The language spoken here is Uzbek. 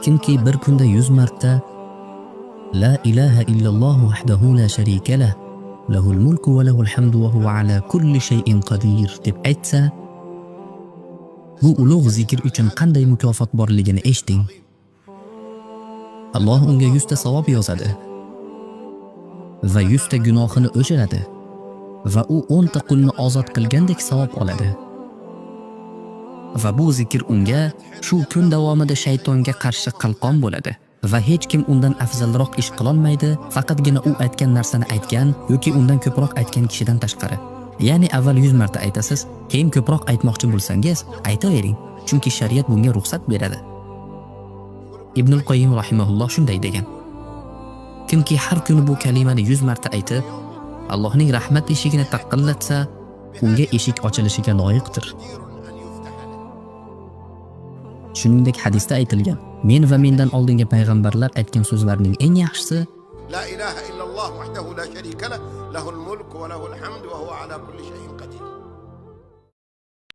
Kimki bir kunda 100 marta La ilaha illalloh vahdahu la sharika lah, lahul mulku va lahul hamdu va huwa ala kulli shay'in qadir deb aytsa, bu ulug' zikr uchun qanday mukofot borligini eshiting. Alloh unga 100 ta savob yozadi va 100 ta gunohini o'chiradi va u 10 ta qulni ozod qilgandek savob oladi. Va bu zikr unga shu kun davomida shaytonga qarshi qalqon bo'ladi va hech kim undan afzalroq ish qila olmaydi, faqatgina u aytgan narsani aytgan yoki undan ko'proq aytgan kishidan tashqari. Ya'ni avval 100 marta aytasiz, keyin ko'proq aytmoqchi bo'lsangiz, aytavering, chunki shariat bunga ruxsat beradi. Ibnul Qoyyim rahimahulloh shunday degan: Kimki har kuni bu kalimani 100 marta aytib, Allohning rahmat eshigini taqillatsa, unga eshik ochilishiga loyiqdir. Shuningdek hadisda aytilgan: Men va mendan oldingi payg'ambarlar aytgan so'zlarning eng yaxshisi La ilaha illalloh vahdahu la sharika lah, lahul mulku va lahul hamdu va huwa ala kulli shay'in qadir.